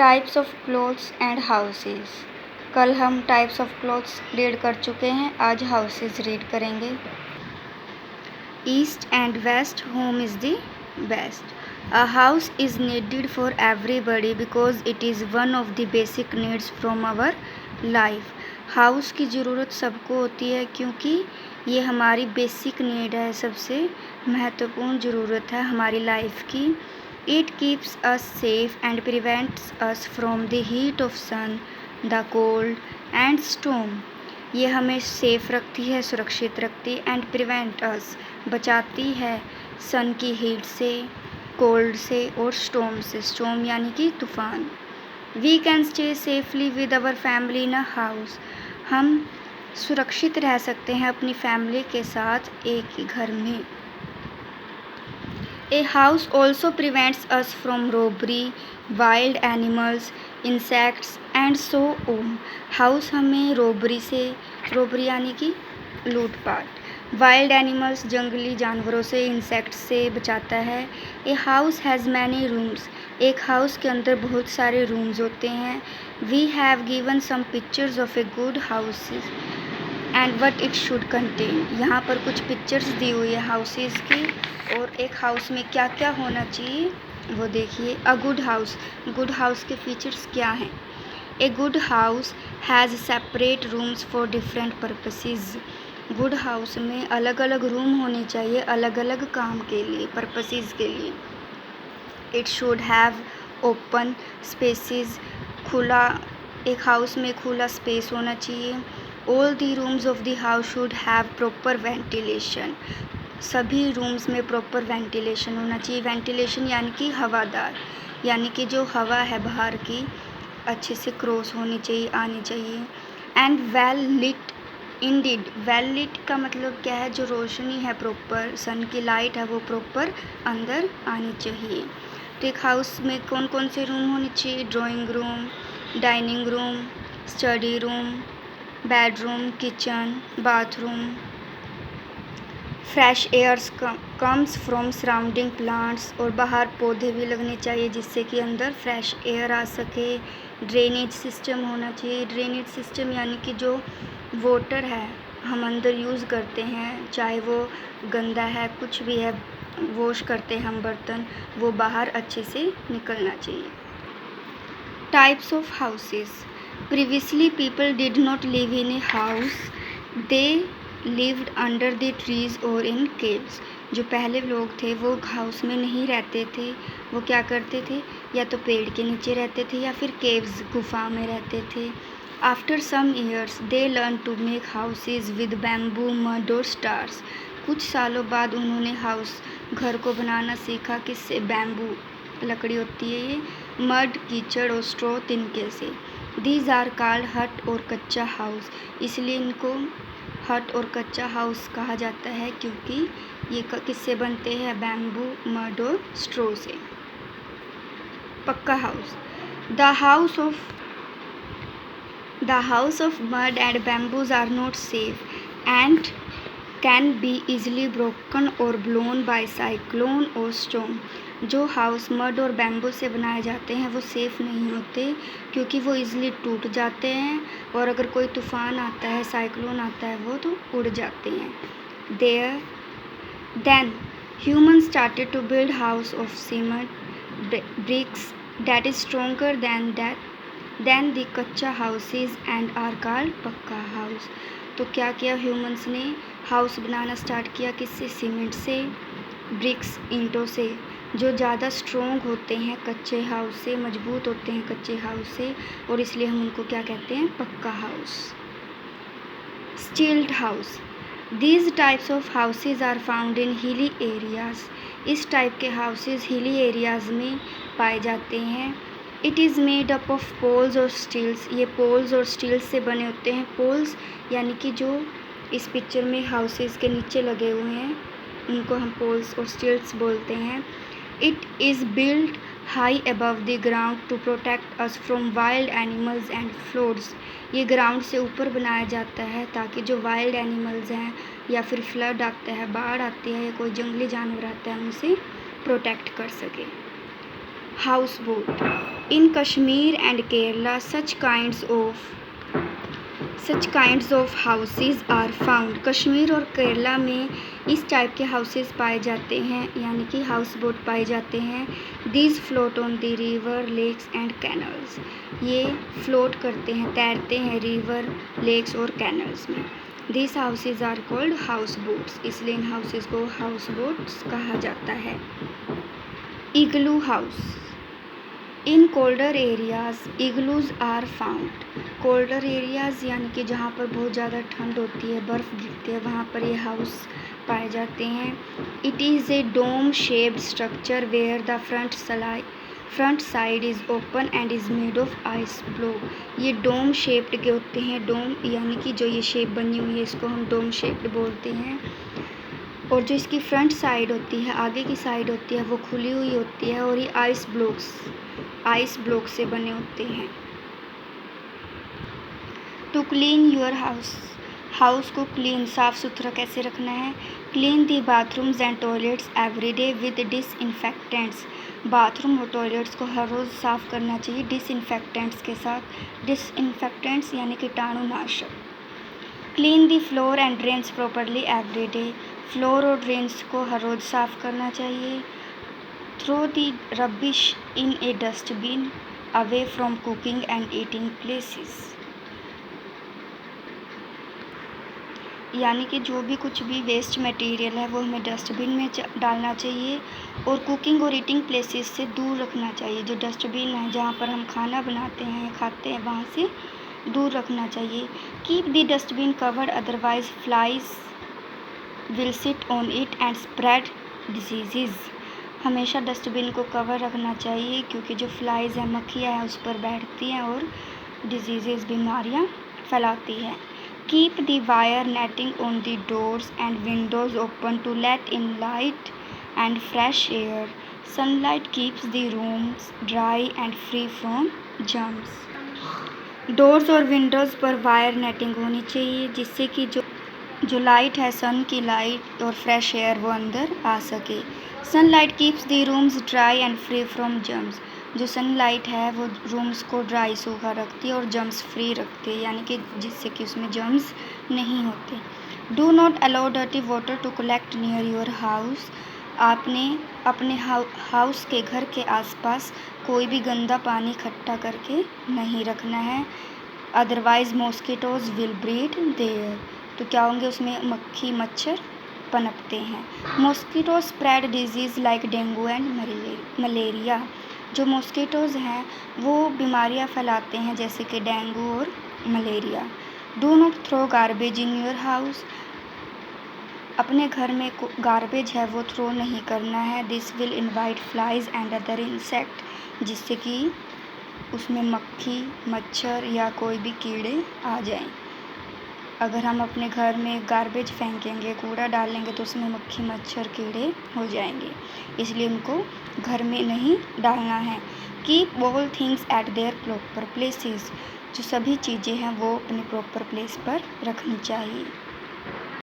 Types of clothes and houses. कल हम types of clothes read कर चुके हैं, आज हाउसेस रीड करेंगे। East and west, home is the best. A house is needed for everybody because it is one of the basic needs from our life. House की ज़रूरत सबको होती है क्योंकि ये हमारी बेसिक नीड है, सबसे महत्वपूर्ण ज़रूरत है हमारी लाइफ की। It keeps us safe and prevents us from the heat of sun, the cold and storm. ये हमें सेफ रखती है, सुरक्षित रखती है, एंड प्रिवेंट अस, बचाती है सन की हीट से, कोल्ड से और स्टॉर्म से। स्टॉर्म यानी कि तूफान। We can stay safely with our family in a house. हम सुरक्षित रह सकते हैं अपनी फैमिली के साथ एक ही घर में। A house also prevents us from robbery, wild animals, insects and so on. House हमें रोबरी यानी कि लूटपाट, वाइल्ड एनिमल्स जंगली जानवरों से, इंसेक्ट्स से बचाता है। A house has many rooms. एक हाउस के अंदर बहुत सारे रूम्स होते हैं। We have given some pictures of a good house and what it should contain. यहाँ पर कुछ पिक्चर्स दी हुई है हाउसेस की और एक हाउस में क्या क्या होना चाहिए वो देखिए। अ गुड हाउस के फीचर्स क्या हैं? ए good house has separate rooms for different purposes. Good house में अलग अलग रूम होने चाहिए, अलग अलग काम के लिए, पर्पसेस के लिए। It should have open spaces. एक हाउस में खुला स्पेस होना चाहिए। All the rooms of the house should have proper ventilation. सभी रूम्स में प्रॉपर वेंटिलेशन होना चाहिए। वेंटिलेशन यानी कि हवादार, यानी कि जो हवा है बाहर की अच्छे से क्रॉस होनी चाहिए, आनी चाहिए। And well lit indeed. Well lit का मतलब क्या है? जो रोशनी है प्रॉपर, सन की लाइट है वो प्रॉपर अंदर आनी चाहिए। तो एक हाउस में कौन कौन से रूम होने चाहिए? Drawing room, dining room, study room, bedroom, kitchen, bathroom. Fresh airs comes from surrounding plants. और बाहर पौधे भी लगने चाहिए जिससे कि अंदर फ्रेश एयर आ सके। ड्रेनेज सिस्टम होना चाहिए। ड्रेनेज सिस्टम यानी कि जो वाटर है हम अंदर यूज़ करते हैं, चाहे वो गंदा है, कुछ भी है, वॉश करते हैं हम बर्तन, वो बाहर अच्छे से निकलना चाहिए। Types of houses. Previously people did not live in a house, they lived under the trees और इन केव्स। जो पहले लोग थे वो हाउस में नहीं रहते थे, वो क्या करते थे? या तो पेड़ के नीचे रहते थे या फिर केव्स, गुफा में रहते थे। After some years they learn to make houses with bamboo, mud और स्टार्स। कुछ सालों बाद उन्होंने घर को बनाना सीखा। किससे? बैम्बू लकड़ी होती है ये, मड कीचड़ और स्ट्रॉ तिनके से। दीज आर कॉल्ड हट और कच्चा हाउस। इसलिए इनको हट और कच्चा हाउस कहा जाता है क्योंकि ये किससे बनते हैं? बैम्बू, मड और स्ट्रॉ से। Pucca house. The house of mud and bamboos are not safe and can be easily broken और ब्लोन बाय साइक्लोन और स्टॉर्म। जो हाउस मड और बैम्बू से बनाए जाते हैं वो सेफ़ नहीं होते क्योंकि वो इजली टूट जाते हैं और अगर कोई तूफ़ान आता है, साइक्लोन आता है, वो तो उड़ जाते हैं। Then human started to build house of cement bricks that is stronger than the kutcha houses and are called pucca house. तो क्या किया ह्यूमंस ने? हाउस बनाना स्टार्ट किया किससे? सीमेंट से, ब्रिक्स, ईंटों से, जो ज़्यादा स्ट्रोंग होते हैं कच्चे हाउस से, मजबूत होते हैं कच्चे हाउस से, और इसलिए हम उनको क्या कहते हैं? Pucca house. Stilted house. These types of houses are found in hilly areas. इस टाइप के हाउसेज हिली एरियाज में पाए जाते हैं। It is made up of poles और स्टील्स। ये पोल्स और स्टील्स से बने होते हैं। पोल्स यानी कि जो इस पिक्चर में हाउसेस के नीचे लगे हुए हैं उनको हम पोल्स और स्टील्स बोलते हैं। It is built high above the ground to protect us from wild animals and floods. ये ग्राउंड से ऊपर बनाया जाता है ताकि जो वाइल्ड एनिमल्स हैं या फिर फ्लड आता है, बाढ़ आती है या कोई जंगली जानवर आता है, उनसे प्रोटेक्ट कर सके। houseboat. In Kashmir and Kerala, such kinds of houses are found. Kashmir और केरला में इस टाइप के हाउसेस पाए जाते हैं, यानी कि हाउस बोट पाए जाते हैं. These float on the river, lakes and canals. ये फ्लोट करते हैं, तैरते हैं रिवर, लेक्स और कैनल्स में. These houses are called house boats. इसलिए इन हाउसेस को हाउस बोट्स कहा जाता है. Igloo house. In colder areas igloos are found. Colder areas यानी कि जहाँ पर बहुत ज़्यादा ठंड होती है, बर्फ़ गिरती है, वहाँ पर ये हाउस पाए जाते हैं. It is a dome shaped structure where the front side is open and is made of ice block. ये डोम शेप्ड के होते हैं. डोम यानी कि जो ये शेप बनी हुई है, इसको हम डोम शेप्ड बोलते हैं. और जो इसकी फ्रंट साइड होती है, आगे की साइड होती है, वो खुली हुई होती है और ये आइस ब्लॉक से बने होते हैं. टू क्लीन योर हाउस को क्लीन साफ़ सुथरा कैसे रखना है. Clean the bathrooms and toilets every day with disinfectants. Bathroom और टॉयलेट्स को हर रोज़ साफ़ करना चाहिए डिसइंफेक्टेंट्स के साथ. डिसइंफेक्टेंट्स यानी कीटाणुनाशक. Clean the floor and drains properly every day. Floor और ड्रेन्स को हर रोज़ साफ़ करना चाहिए. Throw the rubbish in a dustbin away from cooking and eating places. यानी कि जो भी कुछ भी वेस्ट मटेरियल है वो हमें डस्टबिन में डालना चाहिए और कुकिंग और ईटिंग प्लेसेस से दूर रखना चाहिए. जो डस्टबिन है जहाँ पर हम खाना बनाते हैं, खाते हैं, वहाँ से दूर रखना चाहिए. Keep the dustbin covered otherwise flies will sit on it and spread disease. हमेशा डस्टबिन को कवर रखना चाहिए क्योंकि जो फ्लाइज हैं, मक्खियाँ हैं, उस पर बैठती हैं और डिजीज़ बीमारियाँ फैलाती हैं. Keep the wire netting on the doors and windows open to let in light and fresh air. Sunlight keeps the rooms dry and free from germs. Doors और विंडोज़ पर वायर नेटिंग होनी चाहिए जिससे कि जो लाइट है, सन की light और फ्रेश एयर वो अंदर आ सके. Sunlight keeps the rooms dry and free from germs. जो सनलाइट है वो रूम्स को ड्राई सूखा रखती है और जर्म्स फ्री रखती है, यानी कि जिससे कि उसमें जर्म्स नहीं होते. Do not allow dirty water to collect near your house. आपने अपने हाउस के घर के आसपास कोई भी गंदा पानी इकट्ठा करके नहीं रखना है. Otherwise mosquitoes will breed there. तो क्या होंगे, उसमें मक्खी मच्छर पनपते हैं. Mosquitoes spread disease like dengue and malaria. जो मॉस्किटोज़ हैं वो बीमारियां फैलाते हैं जैसे कि डेंगू और malaria. Do not throw garbage in your house. अपने घर में गार्बेज है वो थ्रो नहीं करना है. This will invite flies and other insect. जिससे कि उसमें मक्खी मच्छर या कोई भी कीड़े आ जाएं. अगर हम अपने घर में गार्बेज फेंकेंगे, कूड़ा डालेंगे, तो उसमें मक्खी मच्छर कीड़े हो जाएंगे. इसलिए उनको घर में नहीं डालना है. Keep all things at there proper places. जो सभी चीज़ें हैं वो अपने प्रॉपर प्लेस पर रखनी चाहिए.